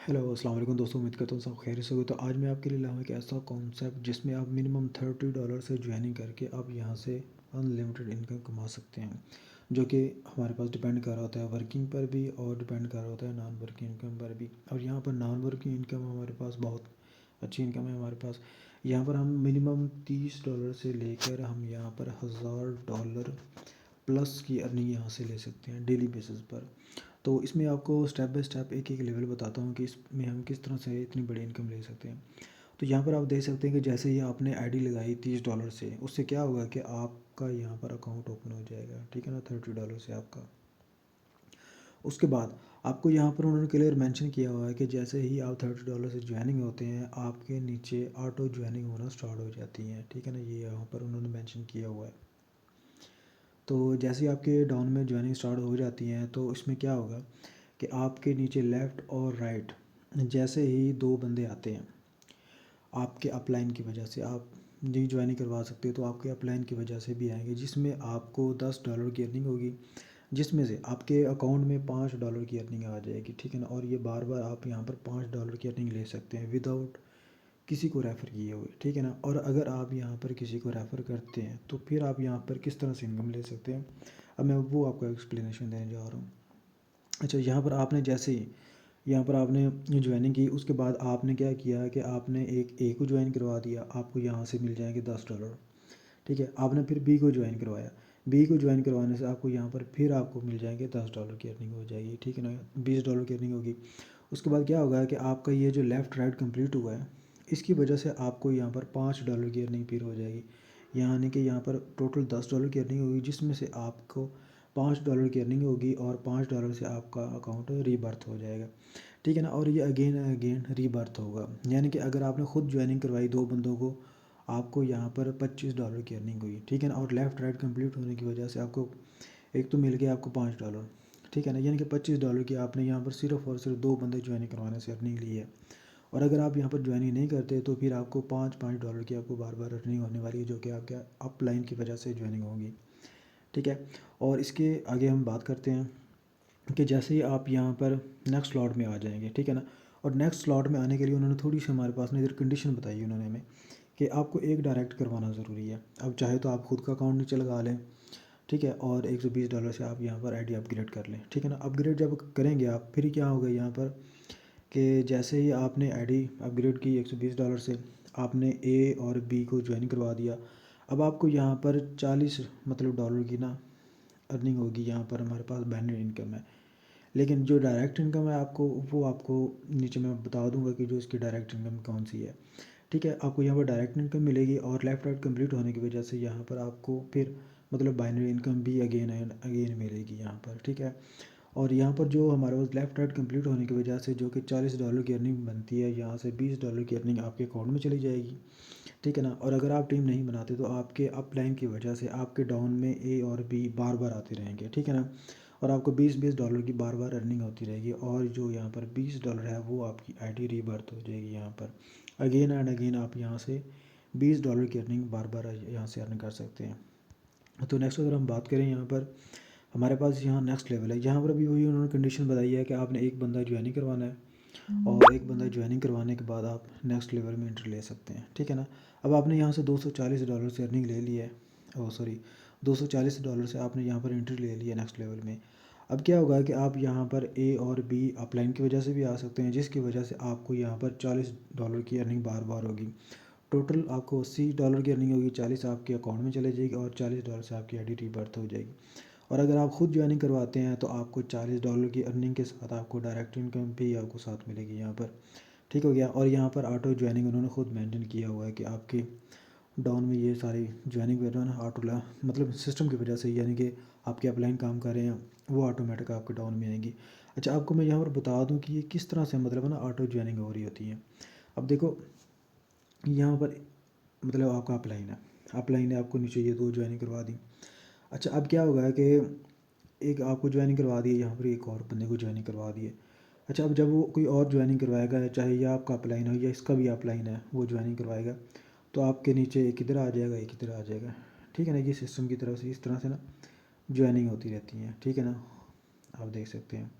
Hello अस्सलाम वालेकुम दोस्तों, उम्मीद करता हूँ सब खैरियत से हो। तो आज मैं आपके लिए लाऊँ एक ऐसा कॉन्सेप्ट जिसमें आप मिनिमम $30 से ज्वाइनिंग करके आप यहाँ से अनलिमिटेड इनकम कमा सकते हैं, जो कि हमारे पास डिपेंड कर रहा होता है वर्किंग पर भी और डिपेंड कर रहा होता है नॉन वर्किंग इनकम पर भी। और यहाँ पर नॉन वर्किंग इनकम हमारे पास बहुत अच्छी इनकम है हमारे पास। यहाँ पर हम मिनिमम $30 से लेकर हम यहाँ पर $1000 प्लस की अर्निंग यहाँ से ले सकते हैं डेली बेसिस पर। तो इसमें आपको स्टेप बाय स्टेप एक एक लेवल बताता हूँ कि इसमें हम किस तरह से इतनी बड़ी इनकम ले सकते हैं। तो यहाँ पर आप देख सकते हैं कि जैसे ही आपने आईडी लगाई $30 से, उससे क्या होगा कि आपका यहाँ पर अकाउंट ओपन हो जाएगा, ठीक है ना, $30 से आपका। उसके बाद आपको यहाँ पर उन्होंने क्लियर मेंशन किया हुआ है कि जैसे ही आप $30 से ज्वाइनिंग होते हैं, आपके नीचे ऑटो ज्वाइनिंग होना स्टार्ट हो जाती है, ठीक है ना, ये यहाँ पर उन्होंने मेंशन किया हुआ है। तो जैसे ही आपके डाउन में ज्वाइनिंग स्टार्ट हो जाती हैं, तो इसमें क्या होगा कि आपके नीचे लेफ़्ट और राइट जैसे ही दो बंदे आते हैं, आपके अपलाइन की वजह से आप नहीं ज्वाइनिंग करवा सकते, तो आपके अपलाइन की वजह से भी आएंगे, जिसमें आपको $10 की अर्निंग होगी, जिसमें से आपके अकाउंट में $5 की अर्निंग आ जाएगी, ठीक है ना। और ये बार बार आप यहाँ पर $5 की अर्निंग ले सकते हैं विदाउट किसी को रेफ़र किए हुए, ठीक है ना। और अगर आप यहाँ पर किसी को रेफ़र करते हैं, तो फिर आप यहाँ पर किस तरह से इनकम ले सकते हैं, अब मैं वो आपको एक्सप्लेनेशन देने जा रहा हूँ। अच्छा, यहाँ पर आपने जैसे ही यहाँ पर आपने ज्वाइनिंग की, उसके बाद आपने क्या किया कि आपने एक ए को ज्वाइन करवा दिया, आपको यहाँ से मिल जाएंगे $10, ठीक है। आपने फिर बी को ज्वाइन करवाया, बी को ज्वाइन करवाने से आपको यहाँ पर फिर आपको मिल जाएंगे $10 की अर्निंग हो जाएगी, ठीक है ना, $20 की अर्निंग होगी। उसके बाद क्या होगा कि आपका ये जो लेफ़्ट राइट कंप्लीट हुआ है, इसकी वजह से आपको यहाँ पर $5 की अर्निंग फिर हो जाएगी, यानी कि यहाँ पर टोटल $10 की अर्निंग होगी, जिसमें से आपको $5 की अर्निंग होगी और $5 से आपका अकाउंट रीबर्थ हो जाएगा, ठीक है ना। और ये अगेन अगेन रीबर्थ होगा, यानी कि अगर आपने खुद ज्वाइनिंग करवाई दो बंदों को, आपको यहाँ पर $25 की अर्निंग हुई, ठीक है ना। और लेफ़्ट राइट कंप्लीट होने की वजह से आपको एक तो मिल गया आपको $5, ठीक है ना, यानी कि $25 की आपने यहाँ पर सिर्फ और सिर्फ दो बंदे ज्वाइनिंग करवाने से अर्निंग ली है। और अगर आप यहाँ पर ज्वाइनिंग नहीं करते, तो फिर आपको पाँच पाँच डॉलर की आपको बार बार अर्निंग होने वाली है, जो कि आपके अपलाइन की वजह से ज्वाइनिंग होगी, ठीक है। और इसके आगे हम बात करते हैं कि जैसे ही आप यहाँ पर नेक्स्ट स्लॉट में आ जाएंगे, ठीक है ना। और नेक्स्ट स्लॉट में आने के लिए उन्होंने थोड़ी सी हमारे पास ना इधर कंडीशन बताई उन्होंने हमें कि आपको एक डायरेक्ट करवाना ज़रूरी है। अब चाहे तो आप खुद का अकाउंट नीचे लगा लें, ठीक है, और $120 से आप यहाँ पर आईडी अपग्रेड कर लें, ठीक है ना। अपग्रेड जब करेंगे आप, फिर क्या होगा यहाँ पर कि जैसे ही आपने आईडी अपग्रेड की $120 से, आपने ए और बी को ज्वाइन करवा दिया, अब आपको यहाँ पर 40 मतलब डॉलर की ना अर्निंग होगी, यहाँ पर हमारे पास बाइनरी इनकम है। लेकिन जो डायरेक्ट इनकम है आपको, वो आपको नीचे मैं बता दूंगा कि जो इसकी डायरेक्ट इनकम कौन सी है, ठीक है। आपको यहाँ पर डायरेक्ट इनकम मिलेगी और लेफ़्ट राइट कंप्लीट होने की वजह से यहाँ पर आपको फिर मतलब बाइनरी इनकम भी अगेन एंड अगेन मिलेगी यहाँ पर, ठीक है। और यहाँ पर जो हमारे पास लेफ़्ट राइट कंप्लीट होने की वजह से जो कि $40 की अर्निंग बनती है, यहाँ से $20 की अर्निंग आपके अकाउंट में चली जाएगी, ठीक है ना। और अगर आप टीम नहीं बनाते, तो आपके अपलाइन की वजह से आपके डाउन में ए और बी बार बार आते रहेंगे, ठीक है ना। और आपको $20 की बार बार अर्निंग होती रहेगी, और जो यहाँ पर $20 है वो आपकी आईडी रीबर्थ हो जाएगी यहाँ पर। अगेन एंड अगेन आप यहाँ से $20 की अर्निंग बार बार यहाँ से अर्न कर सकते हैं। तो नेक्स्ट अगर हम बात करें, यहाँ पर हमारे पास यहाँ नेक्स्ट लेवल है। यहाँ पर भी वही उन्होंने कंडीशन बताई है कि आपने एक बंदा ज्वाइनिंग करवाना है, और एक बंदा ज्वाइनिंग करवाने के बाद आप नेक्स्ट लेवल में एंट्री ले सकते हैं, ठीक है ना। अब आपने यहाँ से $240 से अर्निंग ले ली है, ओ सॉरी, $240 से आपने यहाँ पर एंट्री ले ली है नेक्स्ट लेवल में। अब क्या होगा कि आप यहाँ पर ए और बी अपलाइन की वजह से भी आ सकते हैं, जिसकी वजह से आपको यहाँ पर $40 की अर्निंग बार बार होगी। टोटल आपको $80 की अर्निंग होगी, 40 आपके अकाउंट में चले जाएगी और $40 से आपकी आईडी रीबर्थ हो जाएगी। और अगर आप खुद ज्वाइनिंग करवाते हैं, तो आपको $40 की अर्निंग के साथ आपको डायरेक्ट इनकम भी आपको साथ मिलेगी यहाँ पर, ठीक हो गया। और यहाँ पर ऑटो ज्वाइनिंग उन्होंने खुद मेंशन किया हुआ है कि आपके डाउन में ये सारी ज्वाइनिंग वगैरह ना ऑटो मतलब सिस्टम की वजह से, यानी कि आपके अपलाइन काम कर रहे हैं, वो ऑटोमेटिक आपके डाउन में आएंगी। अच्छा, आपको मैं यहाँ पर बता दूँ कि ये किस तरह से मतलब है ना ऑटो ज्वाइनिंग हो रही होती है। अब देखो, यहाँ पर मतलब आपका अपलाइन है, अपलाइन ने आपको नीचे ये दो ज्वाइनिंग करवा दी। अच्छा, अब क्या होगा कि एक आपको ज्वाइनिंग करवा दी है, यहाँ पर एक और बंदे को ज्वाइनिंग करवा दी है। अच्छा, अब जब वो कोई और ज्वाइनिंग करवाएगा, चाहे ये आपका अपलाइन हो या इसका भी अपलाइन है, वो ज्वाइनिंग करवाएगा, तो आपके नीचे एक इधर आ जाएगा, एक इधर आ जाएगा, ठीक है ना। ये सिस्टम की तरफ से इस तरह से ना ज्वाइनिंग होती रहती है, ठीक है ना, आप देख सकते हैं।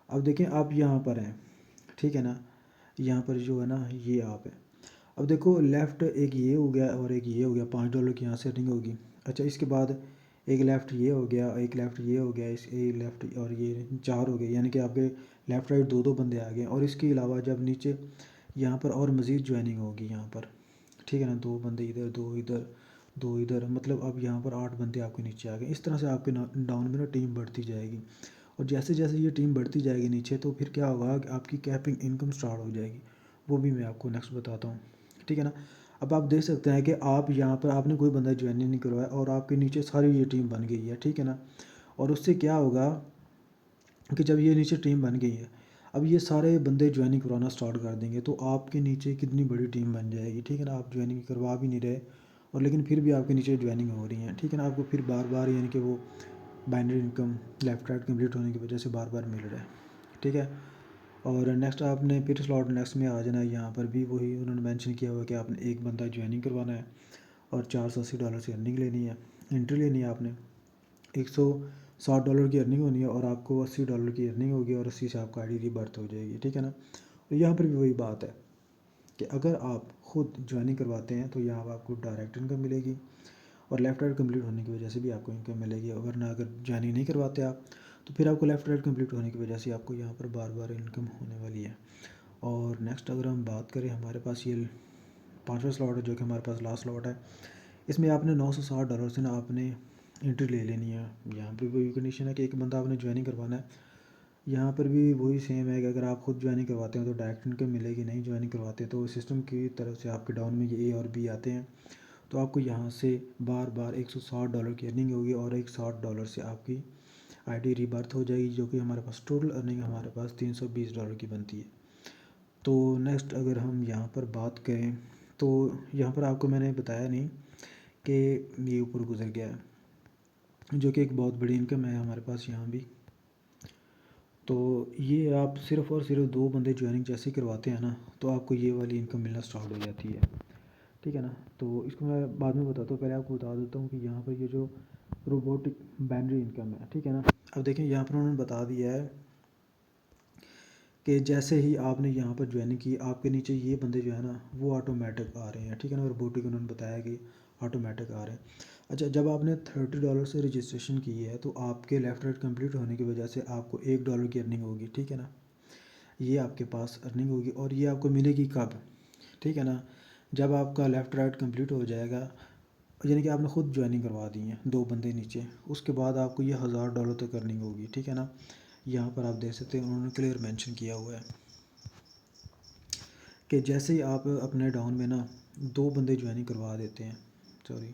अब देखें, आप यहाँ पर हैं, ठीक है ना। यहाँ पर जो है ना ये आप है। अब देखो लेफ़्ट एक ये हो गया और एक ये हो गया, $5 की यहाँ से अर्निंग होगी। अच्छा इसके बाद एक लेफ़्ट ये हो गया, एक लेफ़्ट ये हो गया, इस एक लेफ़्ट और ये 4 हो गए, यानी कि आपके लेफ़्ट राइट 2-2 बंदे आ गए। और इसके अलावा जब नीचे यहाँ पर और मज़ीद जॉइनिंग होगी यहाँ पर, ठीक है ना, 2 बंदे इधर, 2 इधर, 2 इधर, मतलब अब यहाँ पर 8 बंदे आपके नीचे आ गए। इस तरह से आपके डाउन में ना टीम बढ़ती जाएगी। और जैसे जैसे ये टीम बढ़ती जाएगी नीचे, तो फिर क्या होगा कि आपकी कैपिंग इनकम स्टार्ट हो जाएगी। वो भी मैं आपको नेक्स्ट बताता हूँ, ठीक है ना। अब आप देख सकते हैं कि आप यहाँ पर आपने कोई बंदा ज्वाइन नहीं करवाया और आपके नीचे सारी ये टीम बन गई है, ठीक है ना। और उससे क्या होगा कि जब ये नीचे टीम बन गई है, अब ये सारे बंदे ज्वाइनिंग करवाना स्टार्ट कर देंगे, तो आपके नीचे कितनी बड़ी टीम बन जाएगी, ठीक है ना। आप ज्वाइनिंग करवा भी नहीं रहे और लेकिन फिर भी आपके नीचे ज्वाइनिंग हो रही है, ठीक है ना। आपको फिर बार बार यानी कि वो binary income left right complete होने की वजह से बार बार मिल रहा है, ठीक है। और नेक्स्ट आपने फिर स्लॉट नेक्स्ट में आ जाना है। यहाँ पर भी वही उन्होंने मेंशन किया हुआ है कि आपने एक बंदा ज्वाइनिंग करवाना है और $480 की अर्निंग लेनी है, एंट्री लेनी है आपने। $160 की अर्निंग होनी है और आपको $80 की अर्निंग होगी और 80 से आपका आईडी रीबर्थ हो जाएगी, ठीक है ना। तो यहाँ पर भी वही बात है कि अगर आप खुद ज्वाइनिंग करवाते हैं तो यहाँ पर आपको डायरेक्ट इनकम मिलेगी और लेफ़्ट राइट कंप्लीट होने की वजह से भी आपको इनकम मिलेगी। वरना अगर ज्वाइनिंग नहीं करवाते आप, तो फिर आपको लेफ़्ट राइट कंप्लीट होने की वजह से आपको यहाँ पर बार बार इनकम होने वाली है। और नेक्स्ट अगर हम बात करें, हमारे पास ये 5वां स्लॉट है जो कि हमारे पास लास्ट स्लॉट है। इसमें आपने $960 से ना आपने एंट्री ले लेनी है। यहाँ पे वही कंडीशन है कि एक बंदा आपने ज्वाइनिंग करवाना है। यहाँ पर भी वही सेम है कि अगर आप खुद ज्वाइनिंग करवाते हैं तो डायरेक्ट इनकम मिलेगी, नहीं ज्वाइनिंग करवाते तो सिस्टम की तरफ से आपके डाउन में ये ए और बी आते हैं। तो आपको यहाँ से बार बार $160 की अर्निंग होगी और एक $60 से आपकी आईडी रीबर्थ हो जाएगी, जो कि हमारे पास टोटल अर्निंग हमारे पास $320 की बनती है। तो नेक्स्ट अगर हम यहाँ पर बात करें, तो यहाँ पर आपको मैंने बताया नहीं कि ये ऊपर गुजर गया है, जो कि एक बहुत बड़ी इनकम है हमारे पास यहाँ भी। तो ये आप सिर्फ़ और सिर्फ 2 बंदे ज्वाइनिंग जैसे ही करवाते हैं ना, तो आपको ये वाली इनकम मिलना स्टार्ट हो जाती है, ठीक है ना। तो इसको मैं बाद में बताता हूँ, पहले आपको बता देता हूँ कि यहाँ पर ये जो रोबोटिक बाइनरी इनकम है, ठीक है ना। अब देखें यहाँ पर उन्होंने बता दिया है कि जैसे ही आपने यहाँ पर ज्वाइनिंग की, आपके नीचे ये बंदे जो है ना वो ऑटोमेटिक आ रहे हैं, ठीक है ना। रोबोटिक उन्होंने बताया कि ऑटोमेटिक आ रहे हैं। अच्छा जब आपने $30 से रजिस्ट्रेशन की है, तो आपके लेफ़्ट राइट कंप्लीट होने की वजह से आपको $1 की अर्निंग होगी, ठीक है ना। ये आपके पास अर्निंग होगी और ये आपको मिलेगी कब, ठीक है ना, जब आपका लेफ़्ट राइट कंप्लीट हो जाएगा, यानी कि आपने खुद ज्वाइनिंग करवा दी है 2 बंदे नीचे, उसके बाद आपको ये $1000 तक अर्निंग होगी, ठीक है ना। यहाँ पर आप देख सकते हैं उन्होंने क्लियर मेंशन किया हुआ है कि जैसे ही आप अपने डाउन में ना 2 बंदे ज्वाइनिंग करवा देते हैं, सॉरी,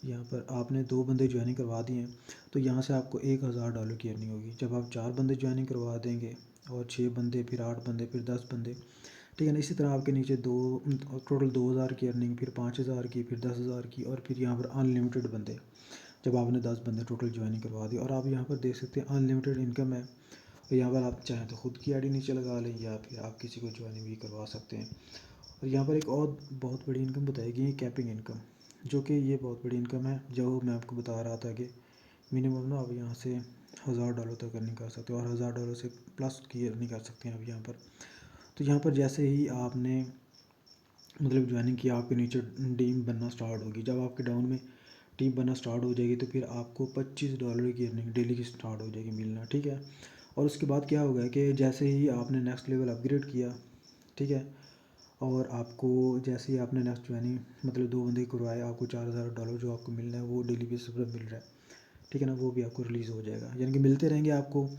यहाँ पर आपने 2 बंदे ज्वाइनिंग करवा दिए हैं, तो यहाँ से आपको $1000 की अर्निंग होगी। जब आप 4 बंदे ज्वाइनिंग करवा देंगे और 6 बंदे, फिर 8 बंदे, फिर 10 बंदे, ठीक है ना। इसी तरह आपके नीचे दो टोटल 2000 की अर्निंग, फिर 5000 की, फिर 10,000 की, और फिर यहाँ पर अनलिमिटेड बंदे। जब आपने 10 बंदे टोटल ज्वाइनिंग करवा दिए और आप यहाँ पर देख सकते हैं अनलिमिटेड इनकम है। और यहाँ पर आप चाहें तो खुद की आईडी नीचे लगा लें या फिर आप किसी को ज्वाइनिंग भी करवा सकते हैं। और यहाँ पर एक और बहुत बड़ी इनकम बताई गई है, कैपिंग इनकम, जो कि ये बहुत बड़ी इनकम है। जो मैं आपको बता रहा था कि मिनिमम ना आप यहाँ से $1000 तक अर्निंग कर सकते हो और $1000 से प्लस की अर्निंग कर सकते हैं अब यहाँ पर। तो यहाँ पर जैसे ही आपने मतलब ज्वाइनिंग किया, आपके नीचे टीम बनना स्टार्ट होगी। जब आपके डाउन में टीम बनना स्टार्ट हो जाएगी, तो फिर आपको $25 की अर्निंग डेली की स्टार्ट हो जाएगी मिलना, ठीक है। और उसके बाद क्या होगा कि जैसे ही आपने नेक्स्ट लेवल अपग्रेड किया, ठीक है, और आपको जैसे ही आपने नेक्स्ट ज्वाइनिंग मतलब 2 बंदे करवाए, आपको $4000 जो आपको मिलना है वो डेली बेसिस पर मिल रहा है, ठीक है ना। वो भी आपको रिलीज़ हो जाएगा, यानी कि मिलते रहेंगे आपको,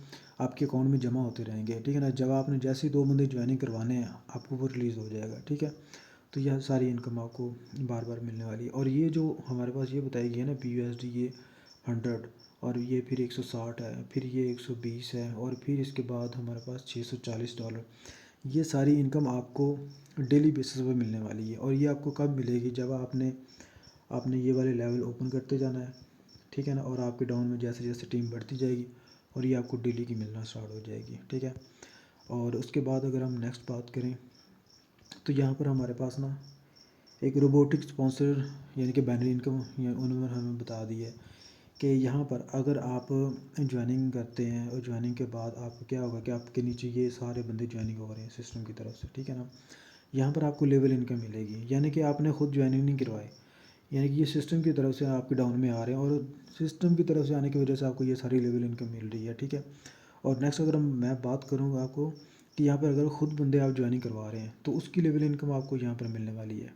आपके अकाउंट में जमा होते रहेंगे, ठीक है ना। जब आपने जैसे ही 2 बंदे ज्वाइनिंग करवाने हैं, आपको वो रिलीज़ हो जाएगा, ठीक है। तो यह सारी इनकम आपको बार बार मिलने वाली है। और ये जो हमारे पास ये बताई गई है ना BUSD, ये 100 और ये फिर 160 है, फिर ये 120 है, और फिर इसके बाद हमारे पास $640। ये सारी इनकम आपको डेली बेसिस पर मिलने वाली है। और ये आपको कब मिलेगी, जब आपने आपने ये वाले लेवल ओपन करते जाना है, ठीक है ना। और आपके डाउन में जैसे जैसे टीम बढ़ती जाएगी और ये आपको डेली की मिलना स्टार्ट हो जाएगी, ठीक है। और उसके बाद अगर हम नेक्स्ट बात करें, तो यहाँ पर हमारे पास ना एक रोबोटिक स्पॉन्सर यानी कि बाइनरी इनकम उन्होंने हमें बता दी है कि यहाँ पर अगर आप ज्वाइनिंग करते हैं और ज्वाइनिंग के बाद आपको क्या होगा कि आपके नीचे ये सारे बंदे ज्वाइनिंग हो रहे हैं सिस्टम की तरफ से, ठीक है ना। यहाँ पर आपको लेवल इनकम मिलेगी, यानी कि आपने खुद ज्वाइनिंग नहीं करवाई, यानी कि ये सिस्टम की तरफ से आपके डाउन में आ रहे हैं और सिस्टम की तरफ से आने की वजह से आपको ये सारी लेवल इनकम मिल रही है, ठीक है। और नेक्स्ट अगर मैं बात करूँगा आपको कि यहाँ पर अगर खुद बंदे आप ज्वाइनिंग करवा रहे हैं तो उसकी लेवल इनकम आपको यहाँ पर मिलने वाली है।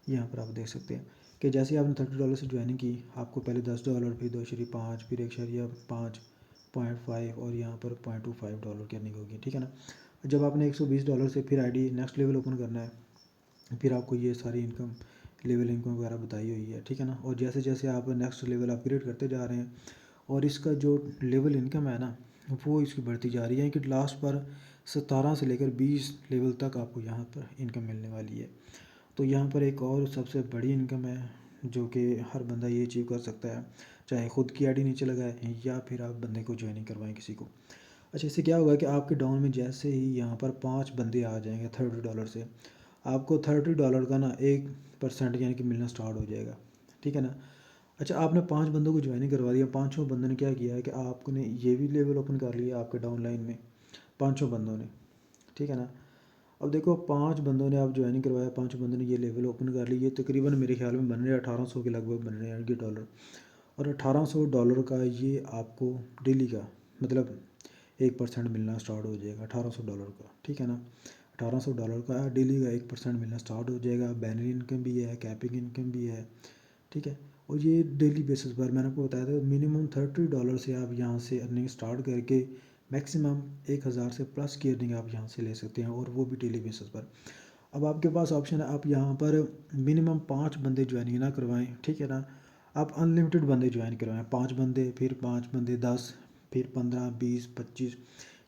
यहाँ पर आप देख सकते हैं कि जैसे आपने $30 से ज्वाइनिंग की, आपको पहले $10, फिर 2.5, फिर 1.5, 0.5 और यहाँ पर $0.25 की अर्निंग होगी, ठीक है ना। जब आपने $120 से फिर आईडी नेक्स्ट लेवल ओपन करना है, फिर आपको ये सारी इनकम लेवल इनकम वगैरह बताई हुई है, ठीक है ना। और जैसे जैसे आप नेक्स्ट लेवल अपग्रेड करते जा रहे हैं और इसका जो लेवल इनकम है ना वो इसकी बढ़ती जा रही है कि लास्ट पर 17 से लेकर 20 लेवल तक आपको यहाँ पर इनकम मिलने वाली है। तो यहाँ पर एक और सबसे बड़ी इनकम है जो कि हर बंदा ये अचीव कर सकता है, चाहे ख़ुद की आईडी नीचे लगाए या फिर आप बंदे को ज्वाइनिंग करवाएं किसी को। अच्छा, इससे क्या होगा कि आपके डाउन में जैसे ही यहाँ पर 5 बंदे आ जाएंगे $30 से, आपको $30 का ना 1% यानी कि मिलना स्टार्ट हो जाएगा, ठीक है ना। अच्छा, आपने 5 बंदों को ज्वाइनिंग करवा दिया, पाँचों बंदों ने क्या किया है कि आपने ये भी लेवल ओपन कर लिया आपके डाउन लाइन में, पाँचों बंदों ने, ठीक है ना। अब देखो 5 बंदों ने आप ज्वाइनिंग करवाया, 5 बंदों ने ये लेवल ओपन कर ली, ये तकरीबन मेरे ख्याल में बन रहे हैं 1800 के लगभग बन रहे हैं इनके डॉलर। और $1800 का ये आपको डेली का मतलब 1% मिलना स्टार्ट हो जाएगा $1800 का, ठीक है ना। $1800 का डेली का 1% मिलना स्टार्ट हो जाएगा। बैनर इनकम भी है, कैपिंग इनकम भी है, ठीक है। और ये डेली बेसिस पर मैंने आपको बताया था मिनिमम $30 से आप यहाँ से अर्निंग स्टार्ट करके मैक्सिमम 1000 से प्लस की अर्निंग आप यहाँ से ले सकते हैं, और वो भी डेली बेसिस पर। अब आपके पास ऑप्शन है, आप यहाँ पर मिनिमम 5 बंदे ज्वाइनिंग ना करवाएं, ठीक है ना। आप अनलिमिटेड बंदे ज्वाइन करवाएं, 5 बंदे, फिर 5 बंदे 10, फिर 15, 20, 25,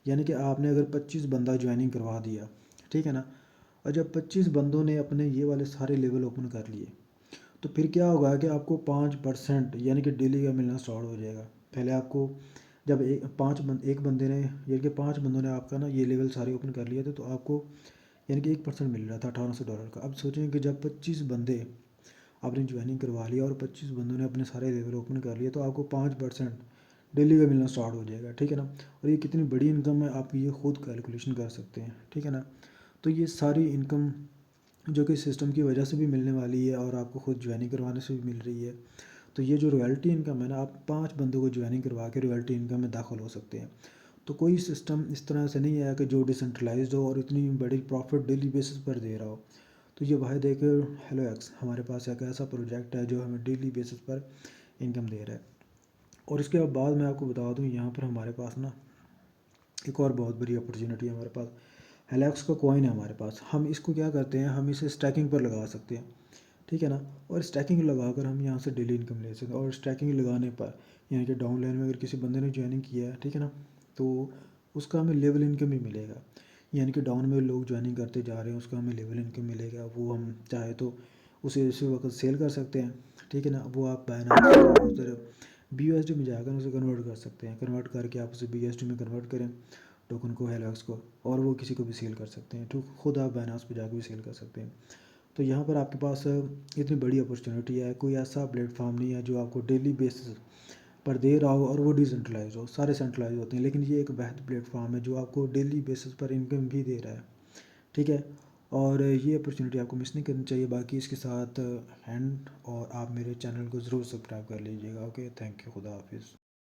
यानी कि आपने अगर 25 बंदा ज्वाइनिंग करवा दिया, ठीक है ना। और जब 25 बंदों ने अपने ये वाले सारे लेवल ओपन कर लिए तो फिर क्या होगा कि आपको 5% यानी कि डेली का मिलना स्टार्ट हो जाएगा। पहले आपको जब एक बंदे ने यानी कि 5 बंदों ने आपका ना ये लेवल सारे ओपन कर लिए थे तो आपको यानी कि 1% मिल रहा था $1800 का। अब सोचें कि जब 25 बंदे आपने ज्वाइनिंग करवा लिया और 25 बंदों ने अपने सारे लेवल ओपन कर लिए तो आपको 5% डेली का मिलना स्टार्ट हो जाएगा, ठीक है ना। और ये कितनी बड़ी इनकम है आप ये खुद कैलकुलेशन कर सकते हैं, ठीक है ना। तो ये सारी इनकम जो कि सिस्टम की वजह से भी मिलने वाली है और आपको खुद ज्वाइनिंग करवाने से भी मिल रही है। तो ये जो रॉयल्टी इनकम है ना, आप 5 बंदों को ज्वाइनिंग करवा के रॉयल्टी इनकम में दाखिल हो सकते हैं। तो कोई सिस्टम इस तरह से नहीं है कि जो डिसेंट्रलाइज्ड हो और इतनी बड़ी प्रॉफिट डेली बेसिस पर दे रहा हो। तो ये वाहिद एक हेलो एक्स हमारे पास एक ऐसा प्रोजेक्ट है जो हमें डेली बेसिस पर इनकम दे रहा है। और इसके बाद मैं आपको बता दूँ यहाँ पर हमारे पास ना एक और बहुत बड़ी अपॉर्चुनिटी है हमारे पास। हेलेक्स का कॉइन है हमारे पास, हम इसको क्या करते हैं, हम इसे स्टैकिंग पर लगा सकते हैं, ठीक है ना। और स्टैकिंग लगाकर हम यहाँ से डेली इनकम ले सकते हैं। और स्टैकिंग लगाने पर यानी कि डाउन लाइन में अगर किसी बंदे ने ज्वाइनिंग किया है, ठीक है ना, तो उसका हमें लेवल इनकम भी मिलेगा। यानी कि डाउन में लोग ज्वाइनिंग करते जा रहे हैं उसका हमें लेवल इनकम मिलेगा, वो हम चाहे तो उसे उसी वक्त सेल कर सकते हैं, ठीक है ना। वो आप बायनांस उधर BUSD में जाकर उसे कन्वर्ट कर सकते हैं, कन्वर्ट करके आप उसे BUSD में कन्वर्ट करें टोकन को, हेलॉक्स को, और वो किसी को भी सेल कर सकते हैं, तो खुद आप बायनांस पे जाकर भी सेल कर सकते हैं। तो यहाँ पर आपके पास इतनी बड़ी अपॉर्चुनिटी है, कोई ऐसा प्लेटफॉर्म नहीं है जो आपको डेली बेसिस पर दे रहा हो और वो डिसेंट्रलाइज हो, सारे सेंट्रलाइज होते हैं, लेकिन ये एक बेहद प्लेटफॉर्म है जो आपको डेली बेसिस पर इनकम भी दे रहा है, ठीक है। और ये अपॉर्चुनिटी आपको मिस नहीं करनी चाहिए। बाकी इसके साथ हैंड और आप मेरे चैनल को ज़रूर सब्सक्राइब कर लीजिएगा। ओके, थैंक यू, खुदा हाफिज़।